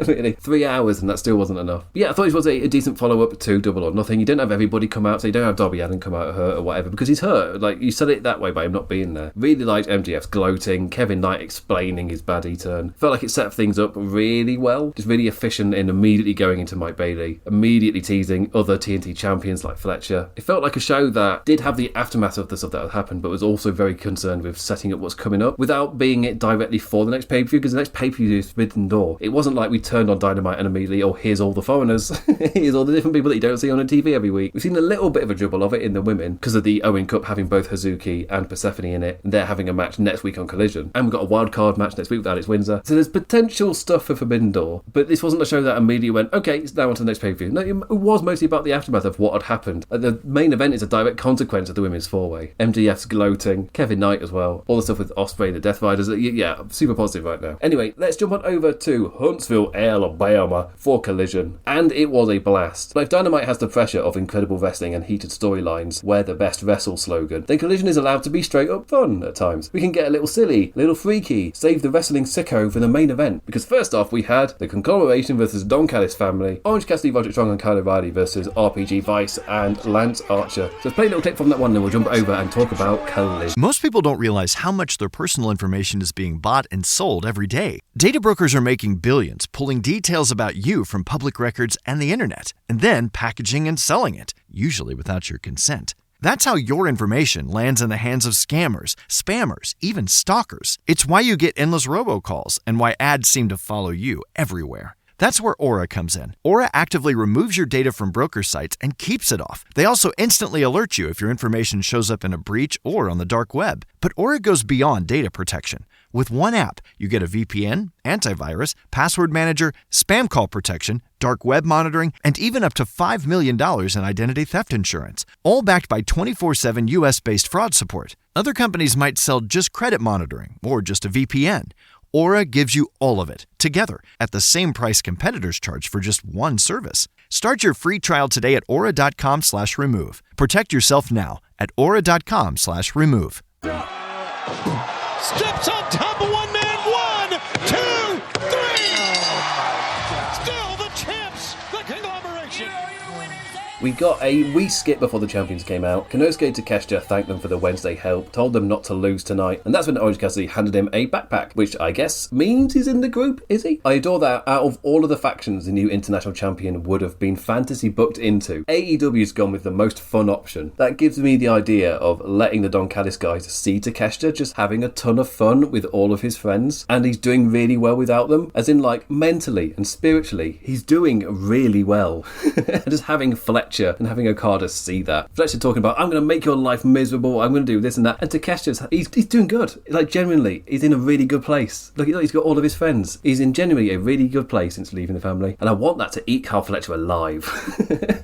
Really, 3 hours and that still wasn't enough. But yeah, I thought it was a decent follow-up to Double or Nothing. You didn't have everybody come out, so you don't have Darby Allin come out hurt or whatever, because he's hurt. Like, you said it that way by him not being there. Really liked MJF's gloating, Kevin Knight explaining his baddie turn. Felt like it set things up really well. Just really efficient in immediately going into Mike Bailey, immediately teasing other TNT champions like Fletcher. It felt like a show that did have the aftermath of the stuff that had happened, but was also very concerned with setting up what's coming up without being it directly for the next pay-per-view, because the next pay-per-view is Forbidden Door. It wasn't like we turned on Dynamite and immediately, oh, here's all the foreigners. Here's all the different people that you don't see on a TV every week. We've seen a little bit of a dribble of it in the women because of the Owen Cup having both Hazuki and Persephone in it, and they're having a match next week on Collision. And we've got a wild card match next week with Alex Windsor. So there's potential stuff for Forbidden Door, but this wasn't a show that immediately went, okay, it's now on to the next pay-per-view. No, it was mostly about the aftermath of what had happened. The main event is a direct consequence of the women's four-way. MJF's gloating, Kevin Knight as well, all the stuff with Ospreay and the Death Riders. Yeah, super positive right now. Anyway, let's jump on over to Huntsville, Alabama for Collision, and it was a blast. But if Dynamite has the pressure of incredible wrestling and heated storylines, wear the best wrestle slogan, then Collision is allowed to be straight up fun at times. We can get a little silly, a little freaky, save the wrestling sicko for the main event, because first off we had the Conglomeration versus Don Callis family, Orange Cassidy, Roderick Strong and Kyle O'Reilly versus RPG Vice and Lance Archer. So let's play a little clip from that one and then we'll jump over and talk about Collision. Most people don't realize how much their personal information is being bought and sold every day. Data brokers are making billions, pulling details about you from public records and the internet, and then packaging and selling it, usually without your consent. That's how your information lands in the hands of scammers, spammers, even stalkers. It's why you get endless robocalls and why ads seem to follow you everywhere. That's where Aura comes in. Aura actively removes your data from broker sites and keeps it off. They also instantly alert you if your information shows up in a breach or on the dark web. But Aura goes beyond data protection. With one app, you get a VPN, antivirus, password manager, spam call protection, dark web monitoring, and even up to $5 million in identity theft insurance, all backed by 24/7 US-based fraud support. Other companies might sell just credit monitoring or just a VPN. Aura gives you all of it, together, at the same price competitors charge for just one service. Start your free trial today at aura.com/remove. Protect yourself now at aura.com/remove. Steps on top of one man. 1, 2, 3. Still the champs, the We got a wee skip before the champions came out. Konosuke Takeshita thanked them for the Wednesday help, told them not to lose tonight, and that's when Orange Cassidy handed him a backpack, which I guess means he's in the group, is he? I adore that out of all of the factions the new international champion would have been fantasy booked into, AEW's gone with the most fun option. That gives me the idea of letting the Don Callis guys see Takeshita just having a ton of fun with all of his friends, and he's doing really well without them, as in like mentally and spiritually, he's doing really well. And just having Fletcher and having Okada see that. Fletcher talking about, I'm going to make your life miserable, I'm going to do this and that, and Takeshita's, he's doing good. Like, genuinely, he's in a really good place. Look, he's got all of his friends. He's in genuinely a really good place since leaving the family, and I want that to eat Carl Fletcher alive.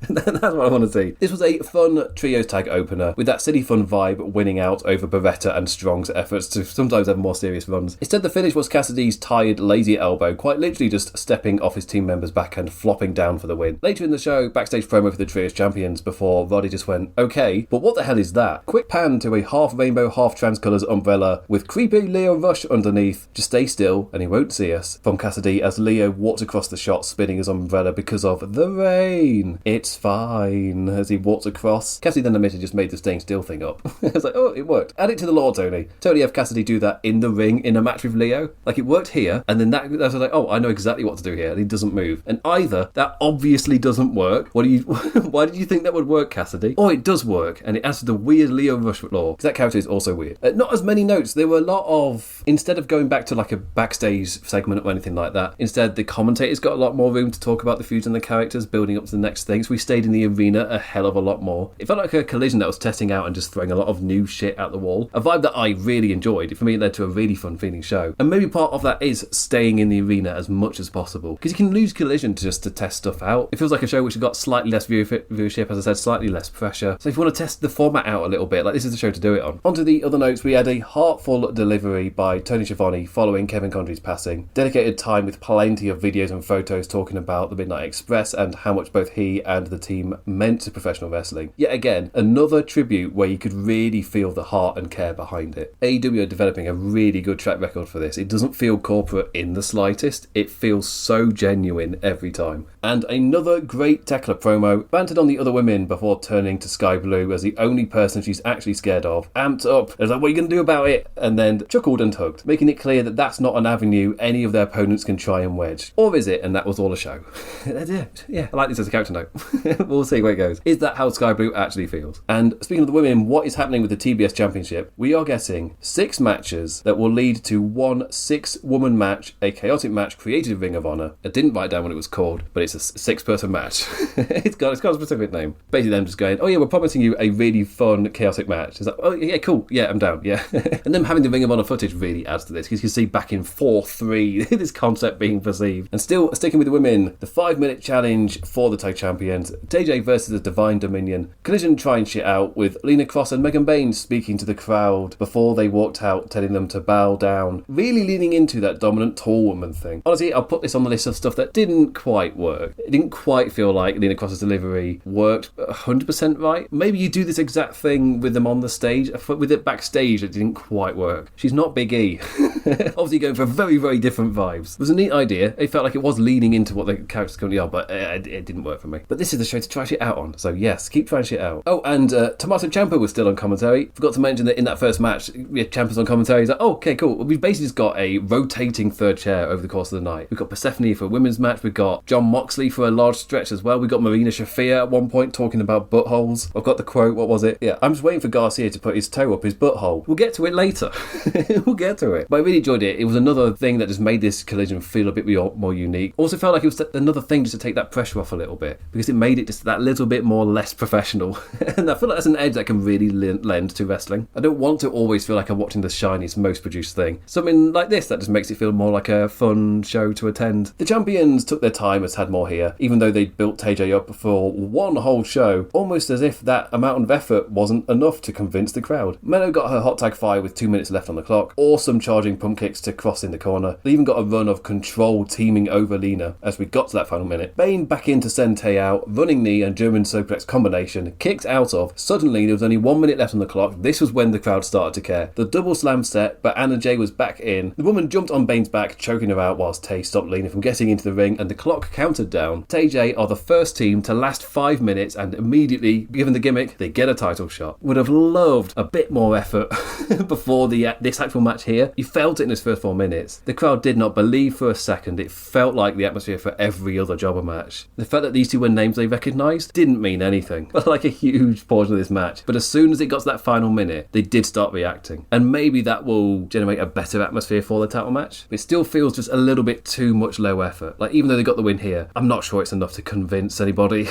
That's what I want to see. This was a fun trios tag opener, with that silly fun vibe winning out over Beretta and Strong's efforts to sometimes have more serious runs. Instead, the finish was Cassidy's tired, lazy elbow, quite literally just stepping off his team member's back and flopping down for the win. Later in the show, backstage promo for the trios champions before Roddy just went, okay, but what the hell is that? Quick pan to a half rainbow, half trans-colours umbrella with creepy Leo Rush underneath. Just stay still and he won't see us. From Cassidy as Leo walked across the shot spinning his umbrella because of the rain. It's fine. As he walked across, Cassidy then admitted just made the staying still thing up. I was like, oh, it worked. Add it to the lore, Tony. Totally have Cassidy do that in the ring in a match with Leo. Like, it worked here, and then that was like, oh, I know exactly what to do here, and he doesn't move. And either that obviously doesn't work. Why did you think that would work, Cassidy? Or it does work, and it adds to the weird Leo Rush lore, because that character is also weird. Not as many notes. There were a lot of, instead of going back to like a backstage segment or anything like that, instead the commentators got a lot more room to talk about the feuds and the characters building up to the next things. We stayed in the arena a hell of a lot more. It felt like a Collision that was testing out and just throwing a lot of new shit at the wall. A vibe that I really enjoyed. For me, it led to a really fun feeling show. And maybe part of that is staying in the arena as much as possible, because you can lose Collision to test stuff out. It feels like a show which has got slightly less viewership, as I said, slightly less pressure. So if you want to test the format out a little bit, like, this is the show to do it on. On to the other notes, we had a heartful delivery by Tony Schiavone following Kevin Condrey's passing. Dedicated time with plenty of videos and photos talking about the Midnight Express and how much both he and the team meant to professional wrestling. Yet again, another tribute where you could really feel the heart and care behind it. AEW are developing a really good track record for this. It doesn't feel corporate in the slightest. It feels so genuine every time. And another great Tekla promo, bantered on the other women before turning to Sky Blue as the only person she's actually scared of. Amped up. It's like, what are you going to do about it? And then chuckled and hugged, making it clear that that's not an avenue any of their opponents can try and wedge. Or is it? And that was all a show. Yeah, I like this as a character note. We'll see where it goes. Is that how Sky Blue actually feels? And speaking of the women, what is happening with the TBS Championship? We are getting 6 matches that will lead to one 6-woman match, a chaotic match created Ring of Honor. I didn't write down what it was called, but it's a 6-person match. it's got a specific name. Basically them just going, oh yeah, we're promising you a really fun chaotic match. It's like, oh yeah, cool, yeah, I'm down, yeah. And then having the Ring of Honor footage really adds to this, because you can see back in 4-3 this concept being perceived. And still sticking with the women, the 5-minute challenge for the tag champions, JJ versus the Divine Dominion. Collision trying shit out with Lena Cross and Megan Bain speaking to the crowd before they walked out, telling them to bow down, really leaning into that dominant tall woman thing. Honestly, I'll put this on the list of stuff that didn't quite work. It didn't quite feel like Lena Cross's delivery worked 100% right. Maybe you do this exact thing with them on the stage. With it backstage, it didn't quite work. She's not Big E. Obviously going for very, very different vibes. It was a neat idea. It felt like it was leaning into what the characters currently are, but it didn't work for me. But this is the show to try shit out on, so yes, keep trying shit out. Oh, and Tommaso Ciampa was still on commentary. Forgot to mention that in that first match, Ciampa's on commentary. He's like, oh, okay, cool. We've basically just got a rotating third chair over the course of the night. We've got Persephone for a women's match. We've got Jon Moxley for a large stretch as well. We've got Marina Shafir at one point talking about buttholes. I've got the quote, what was it? Yeah, I'm just waiting for Garcia to put his toe up his butthole. We'll get to it later. We'll get to it. But I really enjoyed it. It was another thing that just made this Collision feel a bit more unique. Also felt like it was another thing just to take that pressure off a little bit, because it made it just that little bit more less professional. And I feel like that's an edge that can really lend to wrestling. I don't want to always feel like I'm watching the shiniest, most produced thing. Something like this that just makes it feel more like a fun show to attend. The champions took their time, as had more here, even though they'd built TJ up for one whole show, almost as if that amount of effort wasn't enough to convince the crowd. Meno got her hot tag fire with 2 minutes left on the clock. Awesome charging pump kicks to Cross in the corner. They even got a run of Control teaming over Lena as we got to that final minute. Bain back in to send Tay out, running knee and German suplex combination, kicked out of. Suddenly there was only 1 minute left on the clock. This was when the crowd started to care. The double slam set, but Anna Jay was back in. The woman jumped on Bain's back, choking her out whilst Tay stopped Lena from getting into the ring, and the clock counted down. Tay J are the first team to last 5 minutes, and immediately, given the gimmick, they get a title shot. Would have loved a bit more effort before this actual match here. You felt it in his first 4 minutes. The crowd did not believe for a second. It felt like the atmosphere for every other jobber match. The fact that these two were names they recognised didn't mean anything. Like a huge portion of this match. But as soon as it got to that final minute, they did start reacting. And maybe that will generate a better atmosphere for the title match. It still feels just a little bit too much low effort. Like, even though they got the win here, I'm not sure it's enough to convince anybody.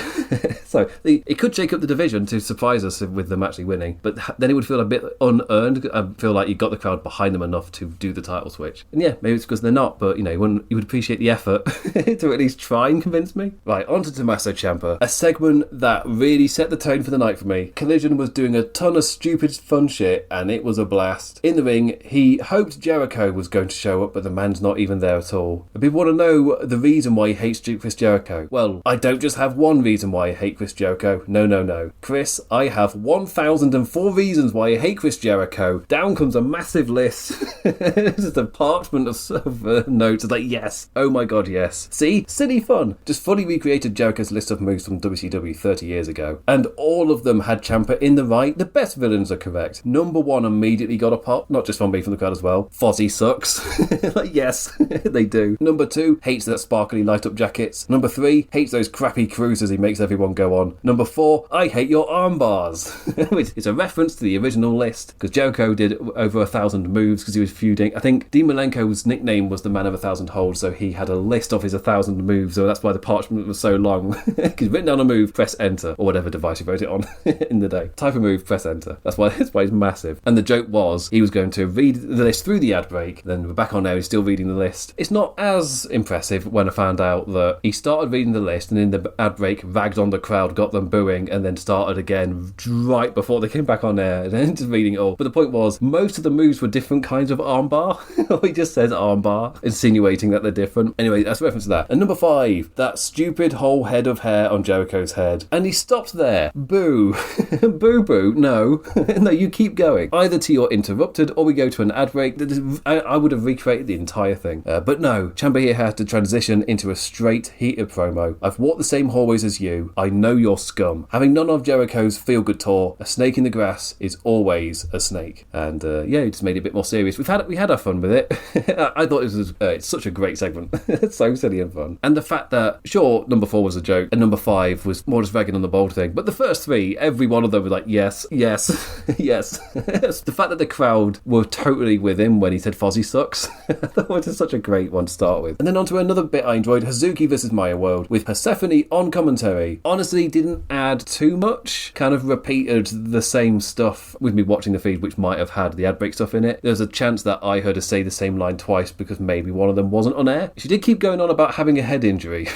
So it could shake up the division to surprise us with them actually winning, but then it would feel a bit unearned. I feel like you got the crowd behind them enough to do the title switch. And yeah, maybe it's because they're not, but you would appreciate the effort to at least try and convince me. Right, on to Tommaso Ciampa, a segment that really set the tone for the night for me. Collision was doing a ton of stupid fun shit, and it was a blast. In the ring, he hoped Jericho was going to show up, but the man's not even there at all. And people want to know the reason why he hates Chris Jericho. Well, I don't just have one reason why I hate Chris Jericho. No. Chris, I have 1,004 reasons why I hate Chris Jericho. Down comes a massive list. Just a parchment of notes. It's like, yes. Oh my god, yes. See? Silly fun. Just fully recreated Jericho's list of moves from WCW 30 years ago. And all of them had Ciampa in the right. The best villains are correct. Number 1 immediately got a pop. Not just from me, from the crowd as well. Fozzy sucks. Like, yes, they do. Number 2, hates that sparkly light up jackets. Number 3, hates those crappy cruises he makes everyone go on. Number 4, I hate your arm bars. It's a reference to the original list, because Jericho did over 1,000 moves because he was feuding. I think Dean Malenko's nickname was the Man of 1,000 Holds, so he had a list of his 1,000 moves, so that's why the parchment was so long. Because written down a move, press enter, or whatever device you wrote it on in the day. Type a move, press enter. That's why it's massive. And the joke was he was going to read the list through the ad break, then we're back on now, he's still reading the list. It's not as impressive when I found out that he started reading the list, and in the ad break ragged on the crowd, got them booing, and then started again right before they came back on air, and then just reading it all. But the point was, most of the moves were different kinds of armbar. He just says armbar, insinuating that they're different. Anyway, that's a reference to that. And number 5, that stupid whole head of hair on Jericho's head. And he stopped there. Boo. Boo. No. No, you keep going. Either till you're interrupted, or we go to an ad break. I would have recreated the entire thing. But no, Ciampa here had to transition into a straight, heated promo. I've walked the same hallways as you. I know you're scum. Having none of Jericho's feel-good tour, a snake in the grass is always a snake. And yeah, he just made it a bit more serious. We had our fun with it. I thought it was it's such a great segment. It's so silly and fun. And the fact that, sure, number 4 was a joke, and number 5 was more just ragging on the bold thing, but the first 3, every one of them were like, yes, yes, yes. The fact that the crowd were totally with him when he said Fozzy sucks, that was just such a great one to start with. And then on to another bit I enjoyed, Hazuki versus Maya World, with Persephone on commentary. Honestly, didn't add too much, kind of repeated the same stuff with me watching the feed, which might have had the ad break stuff in it. There's a chance that I heard her say the same line twice because maybe one of them wasn't on air. She did keep going on about having a head injury,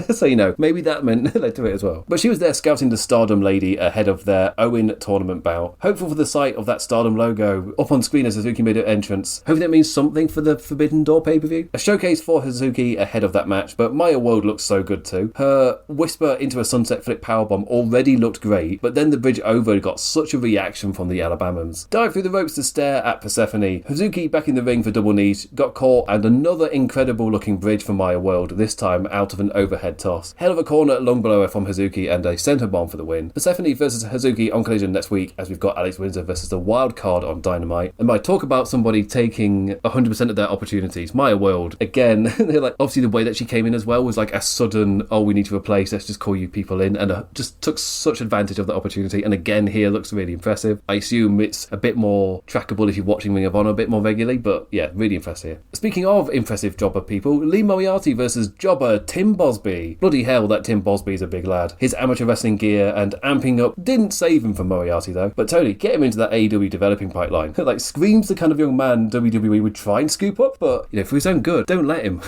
so maybe that led to it as well. But she was there scouting the Stardom lady ahead of their Owen tournament bout, hopeful for the sight of that Stardom logo up on screen as Hazuki made her entrance. Hoping that means something for the Forbidden Door pay-per-view. A showcase for Hazuki ahead of that match, but Maya World looks so good too. Her whisper into a sunset flip powerbomb already looked great, but then the bridge over got such a reaction from the Alabamans. Dive through the ropes to stare at Persephone. Hazuki back in the ring for double knees, got caught, and another incredible looking bridge for Maya World, this time out of an overhead toss. Hell of a corner lung blower from Hazuki and a center bomb for the win. Persephone versus Hazuki on Collision next week, as we've got Alex Windsor versus the wild card on Dynamite. And by talk about somebody taking 100% of their opportunities, Maya World, again, they're like, obviously the way that she came in as well was like a sudden, oh, we need to replace, let's just call you people in, and just took such advantage of the opportunity. And again, here looks really impressive. I assume it's a bit more trackable if you're watching Ring of Honor a bit more regularly, but yeah, really impressive here. Speaking of impressive jobber people, Lee Moriarty versus jobber Tim Bosby. Bloody hell, that Tim Bosby is a big lad. His amateur wrestling gear and amping up didn't save him from Moriarty though. But Tony, get him into that AEW developing pipeline. Like, screams the kind of young man WWE would try and scoop up, but for his own good, don't let him.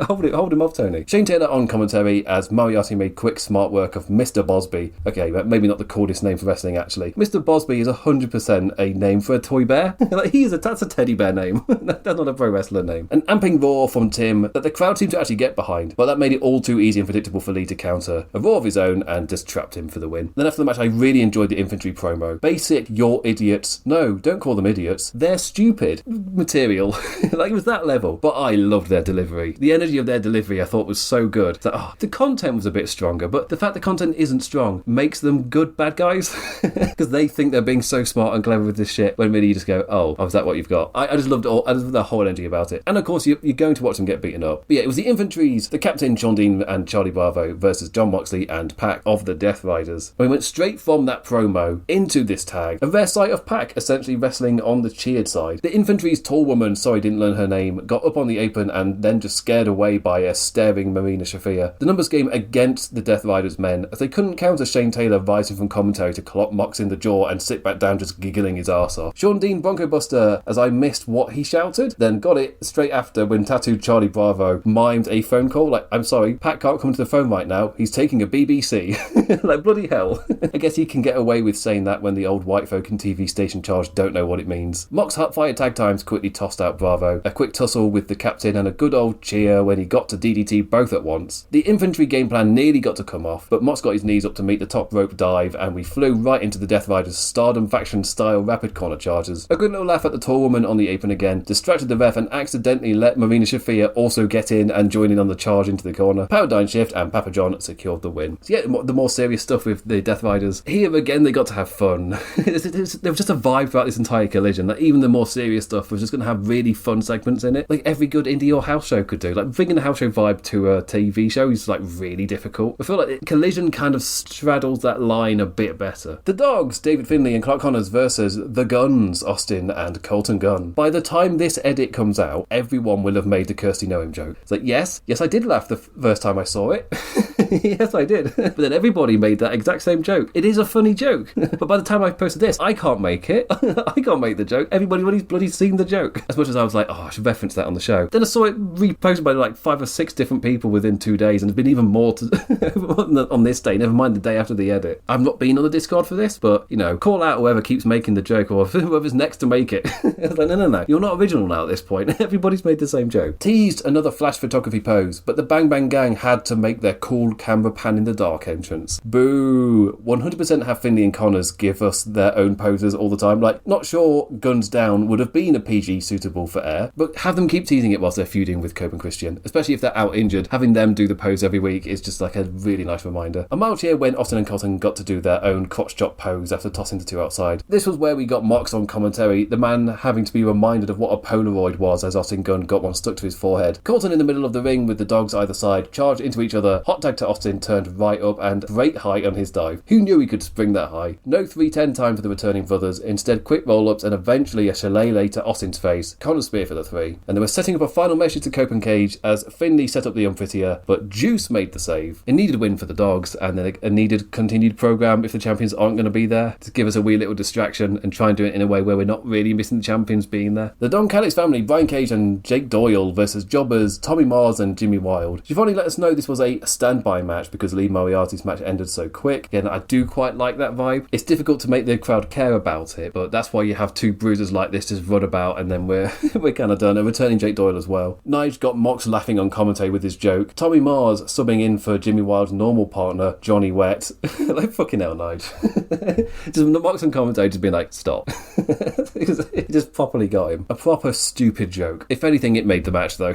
hold him off, Tony. Shane Taylor on commentary as Moriarty made quick, smart work of Mr. Bosby. Okay, but maybe not the coolest name for wrestling actually. Mr. Bosby is 100% a name for a toy bear. Like, that's a teddy bear name. That's not a pro wrestler name. An amping roar from Tim that the crowd seemed to actually get behind, but that made it all too easy and predictable for Lee to counter. A roar of his own and just trapped him for the win. Then after the match, I really enjoyed the infantry promo. Basic, you're idiots. No, don't call them idiots. They're stupid material. Like, it was that level. But I loved their delivery. The energy of their delivery I thought was so good. That, the content was a bit stronger, but the fact the content content isn't strong makes them good bad guys because they think they're being so smart and clever with this shit when really you just go, oh, is that what you've got? I just loved the whole energy about it. And of course, you're going to watch them get beaten up. But yeah, it was the Infantry's, the Captain, Sean Dean and Charlie Bravo versus John Moxley and Pac of the Death Riders. We went straight from that promo into this tag. A rare sight of Pac essentially wrestling on the cheered side. The Infantry's tall woman, sorry, didn't learn her name, got up on the apron and then just scared away by a staring Marina Shafir. The numbers game against the Death Riders men, as they couldn't counter Shane Taylor rising from commentary to clock Mox in the jaw and sit back down just giggling his arse off. Sean Dean Bronco Buster, as I missed what he shouted, then got it straight after when tattooed Charlie Bravo mimed a phone call, like, I'm sorry, Pat can't come to the phone right now, he's taking a BBC. Like, bloody hell. I guess he can get away with saying that when the old white folk in TV station charge don't know what it means. Mox Hotfire tag times quickly tossed out Bravo, a quick tussle with the Captain and a good old cheer when he got to DDT both at once. The Infantry game plan nearly got to come off, but Mox got his knees up to meet the top rope dive and we flew right into the Death Riders' Stardom faction style rapid corner charges. A good little laugh at the tall woman on the apron again, distracted the ref and accidentally let Marina Shafir also get in and join in on the charge into the corner. Paradigm shift and Papa John secured the win. So yeah, the more serious stuff with the Death Riders. Here again, they got to have fun. There was just a vibe throughout this entire collision. Like, even the more serious stuff was just going to have really fun segments in it. Like every good indie or house show could do. Like bringing a house show vibe to a TV show is like really difficult. I feel like Collision kind of straddles that line a bit better. The Dogs, David Finlay and Clark Connors versus The Guns, Austin and Colton Gunn. By the time this edit comes out, everyone will have made the Kirsty Noem joke. It's like, yes, I did laugh the first time I saw it. Yes, I did. But then everybody made that exact same joke. It is a funny joke. But by the time I posted this, I can't make it. I can't make the joke. Everybody's bloody seen the joke. As much as I was like, oh, I should reference that on the show. Then I saw it reposted by like 5 or 6 different people within 2 days, and there's been even more on this day, never mind the day after the edit. I've not been on the Discord for this, but, you know, call out whoever keeps making the joke or whoever's next to make it. I was like, no. You're not original now at this point. Everybody's made the same joke. Teased another flash photography pose, but the Bang Bang Gang had to make their cool camera pan in the dark entrance. Boo! 100% have Finlay and Connors give us their own poses all the time. Like, not sure Guns Down would have been a PG suitable for air, but have them keep teasing it whilst they're feuding with Cope and Christian. Especially if they're out injured, having them do the pose every week is just like a really nice reminder. A mild cheer when Austin and Colton got to do their own crotch chop pose after tossing the two outside. This was where we got Mox on commentary, the man having to be reminded of what a Polaroid was as Austin Gunn got one stuck to his forehead. Colton in the middle of the ring with the dogs either side, charged into each other, hot tag to Austin, turned right up and great high on his dive. Who knew he could spring that high? No 310 time for the returning brothers, instead quick roll-ups and eventually a shillelagh to Austin's face. Connor spear for the 3. And they were setting up a final message to Cope and Cage as Finlay set up the Unfittier, but Juice made the save. It needed a win for the dogs and then a needed continued program if the champions aren't going to be there to give us a wee little distraction and try and do it in a way where we're not really missing the champions being there. The Don Callis family, Brian Cage and Jake Doyle versus Jobbers, Tommy Mars and Jimmy Wild. Giovanni let us know this was a standby match because Lee Moriarty's match ended so quick. Again, I do quite like that vibe. It's difficult to make the crowd care about it, but that's why you have 2 bruisers like this just run about and then we're kind of done. And returning Jake Doyle as well. Nige got Mox laughing on commentary with his joke. Tommy Mars subbing in for Jimmy Wild's normal partner, Johnny Wet. Like, fucking hell, Nige. Just Mox on commentary just being like, stop. It just properly got him. A proper stupid joke. If anything, it made the match though.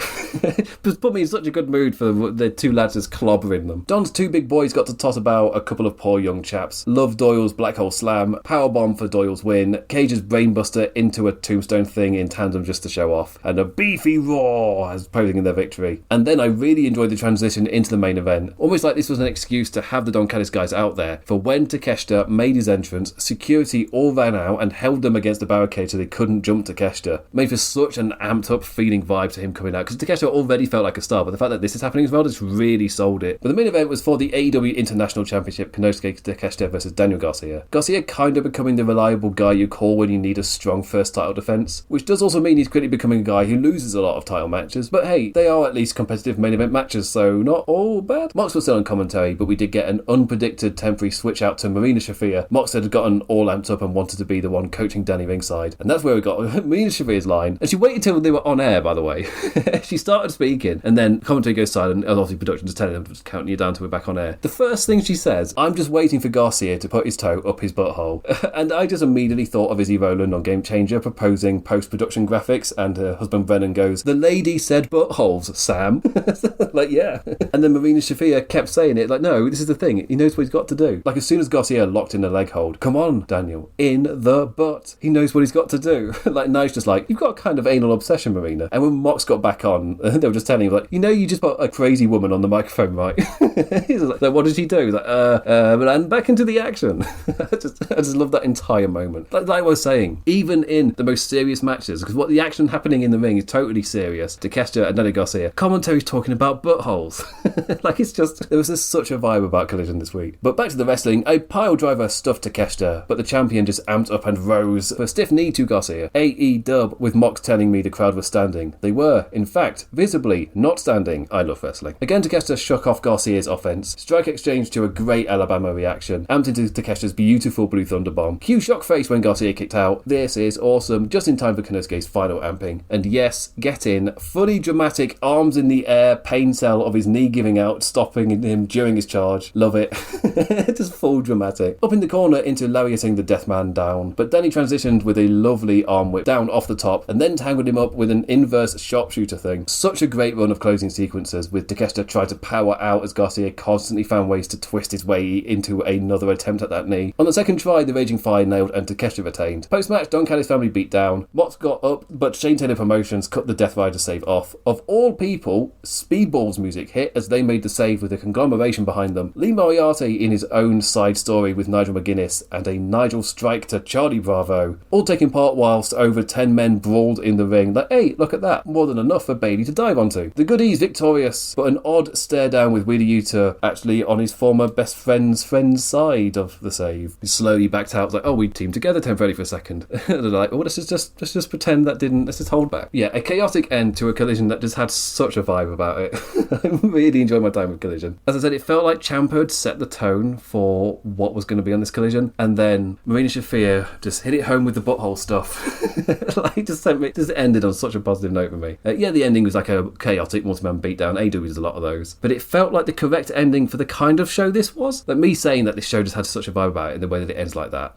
Just put me in such a good mood for the 2 lads just clobbering them. Don's 2 big boys got to toss about a couple of poor young chaps. Love Doyle's Black Hole Slam, Powerbomb for Doyle's win, Cage's Brainbuster into a tombstone thing in tandem just to show off, and a beefy roar as posing in their victory. And then I really enjoyed the transition into the main event. Almost like this was an excuse to have the Don Callis guys out there for when Takeshita made his entrance, security all ran out and held them against the barricade so they couldn't jump Takeshita. Made for such an amped up feeling vibe to him coming out, because Takeshita already felt like a star, but the fact that this is happening as well just really sold it. But the main event was for the AEW International Championship, Konosuke Takeshita versus Daniel Garcia. Garcia kind of becoming the reliable guy you call when you need a strong first title defense, which does also mean he's quickly becoming a guy who loses a lot of title matches, but hey, they are at least competitive main event matches, so not all bad. Mox was still on commentary, but we did get an unpredicted temporary switch out to Marina Shafir. Mox had gotten all amped up and wanted to be the one coaching Danny ringside, and that's where we got Marina Shafir's line, and she waited till they were on air, by the way. She started speaking, and then commentary goes silent, and obviously production just telling them, just counting you down till we're back on air. The first thing she says, I'm just waiting for Garcia to put his toe up his butthole. And I just immediately thought of Izzy Rowland on Game Changer proposing post-production graphics, and her husband Brennan goes, the lady said buttholes, Sam. Like, yeah. And then Marina Shafir kept saying it, like, no, this is the thing. He knows what he's got to do. Like, as soon as Garcia locked in a leg hold, come on, Daniel, in the butt. He knows what he's got to do. Like, Nigel's just like, you've got a kind of anal obsession, Marina. And when Mox got back on, they were just telling him, like, you know, you just put a crazy woman on the microphone, right? He's like, what did she do? He's like, and back into the action. I just love that entire moment. Like I was saying, even in the most serious matches, because what the action happening in the ring is totally serious. Takeshita and Danny Garcia, commentary's talking about buttholes. Like, it's just, there was just such a vibe about Collision this week. But back to the wrestling, a pile driver stuffed Takeshita, but the champion just amped up and rose for a stiff knee to Garcia. AEW, with Mox telling me the crowd was standing. They were, in fact, visibly not standing. I love wrestling. Again, Takeshita shook off Garcia's offense. Strike exchange to a great Alabama reaction. Amped into Takeshita's beautiful blue thunder bomb. Cue shock face when Garcia kicked out. This is awesome. Just in time for Konosuke's final amping. And yes, get in. Fully dramatic, arms in the air, pain cell of his knee giving out, stopping him during his charge. Love it. Just full dramatic. Up in the corner into lariating the death man down. But Danny transitioned with a lovely arm whip down off the top and then tangled him up with an inverse sharpshooter thing. Such a great run of closing sequences, with Takeshita trying to power out as Garcia constantly found ways to twist his way into another attempt at that knee. On the second try, the Raging Fire nailed and Takeshita retained. Post-match, Don Callis family beat down. Mox got up, but Shane Taylor Promotions cut the Death Rider save off. Of all people, Speedball's music hit as they made the save with a conglomeration behind them. Lee Moriarty in his own side story with Nigel McGuinness and a Nigel strike to Charlie Bravo, all taking part whilst over 10 men brawled in the ring. Like, hey, look at that. More than enough for Bailey to dive onto. The Goodies victorious, but an odd stare down with Wheeler Yuta actually on his former best friend's side of the save. He slowly backed out, like, oh, we teamed together temporarily for a second. And they're like, oh, let's just pretend that didn't, let's just hold back. Yeah, a chaotic end to a Collision that just had such a vibe about it. I really enjoyed my time with Collision. As I said, it felt like Ciampa had set the tone for what was going to be on this Collision, and then Marina Shafir just hit it home with the butthole stuff. Like, just ended on such a positive note for me. Yeah, the ending was like a chaotic multi-man beatdown. AEW does a lot of those, but it felt like the correct ending for the kind of show this was. Like, me saying that this show just had such a vibe about it in the way that it ends like that.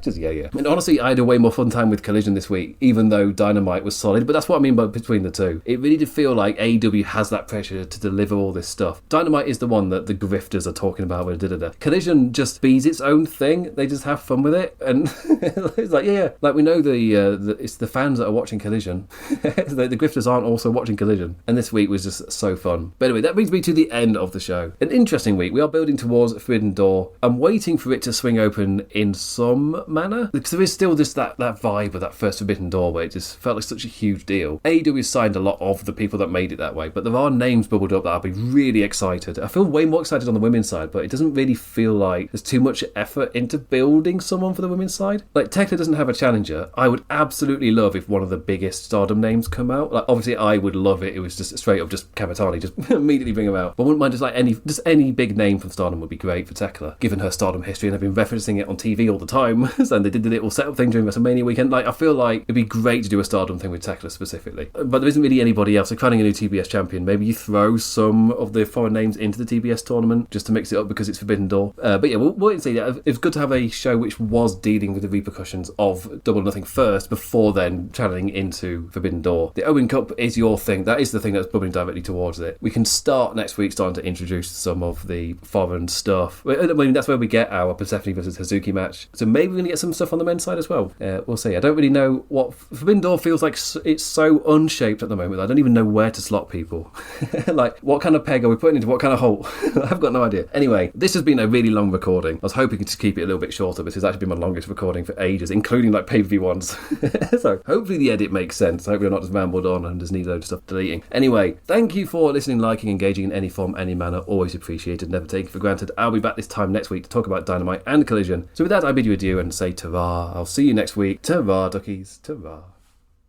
Just yeah. And honestly, I had a way more fun time with Collision this week, even though Dynamite was solid, but that's what I mean by between the two. It really did feel like AEW has that pressure to deliver all this stuff. Dynamite is the one that the grifters are talking about with Collision just bees its own thing. They just have fun with it, and it's like, yeah, like we know it's the fans that are watching Collision. The grifters aren't also watching Collision, and this week was just so fun. But anyway, that brings me to the end of the show. An interesting week. We are building towards Forbidden Door. I'm waiting for it to swing open in some manner, because there is still just that vibe of that first Forbidden Door where it just felt like such a huge deal. AEW signed a lot of the people that made it that way, but there are names bubbled up that I'll be really excited. I feel way more excited on the women's side, but it doesn't really feel like there's too much effort into building someone for the women's side. Like, Tekla doesn't have a challenger. I would absolutely love if one of the biggest Stardom names come out. Like, obviously I would love it. It was just straight up just Kamatani, just immediately bring him out. But I wouldn't mind just like any big name from Stardom would be great for Tekla, given her Stardom history, and they've been referencing it on TV all the time. And they did the little setup thing during WrestleMania weekend. Like, I feel like it'd be great to do a Stardom thing with Tekla specifically. But there isn't really anybody else. They're crowning a new TBS champion. Maybe you throw some of the foreign names into the TBS tournament just to mix it up because it's Forbidden Door. But yeah, we'll wait and see. It's good to have a show which was dealing with the repercussions of Double or Nothing first, before then channeling into Forbidden Door. The Owen Cup is your thing. That is the thing that's bubbling directly towards it. We can start next week starting to introduce some of the foreign stuff. I mean, that's where we get our Persephone versus Hazuki match. So maybe we're going to get some stuff on the men's side as well. We'll see. I don't really know what Forbidden Door feels like. It's so unshaped at the moment. I don't even know where to slot people. Like, what kind of peg are we putting into what kind of hole? I've got no idea. Anyway, this has been a really long recording. I was hoping to keep it a little bit shorter, but it's actually been my longest recording for ages, including like pay-per-view ones. So hopefully the edit makes sense. Hopefully I'm not just rambled on and just need a load of stuff deleting. Anyway, thank you for listening, liking, engaging in any form, any manner. Always appreciated, never taken for granted. I'll be back this time next week to talk about Dynamite and Collision. So with that, I bid you adieu and say ta-ra. I'll see you next week. Ta-ra, duckies. Ta-ra.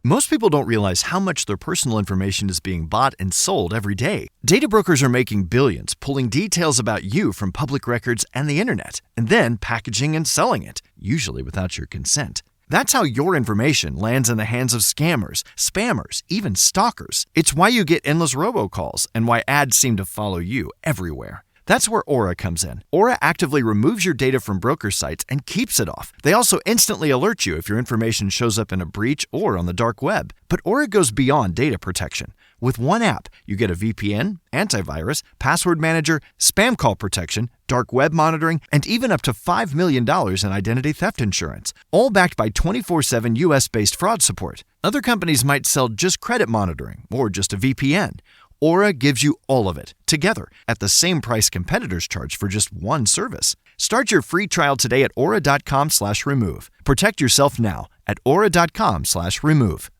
Most people don't realize how much their personal information is being bought and sold every day. Data brokers are making billions, pulling details about you from public records and the internet, and then packaging and selling it, usually without your consent. That's how your information lands in the hands of scammers, spammers, even stalkers. It's why you get endless robocalls and why ads seem to follow you everywhere. That's where Aura comes in. Aura actively removes your data from broker sites and keeps it off. They also instantly alert you if your information shows up in a breach or on the dark web. But Aura goes beyond data protection. With one app, you get a VPN, antivirus, password manager, spam call protection, dark web monitoring, and even up to $5 million in identity theft insurance, all backed by 24/7 US-based fraud support. Other companies might sell just credit monitoring or just a VPN. Aura gives you all of it, together, at the same price competitors charge for just one service. Start your free trial today at aura.com/remove. Protect yourself now at aura.com/remove.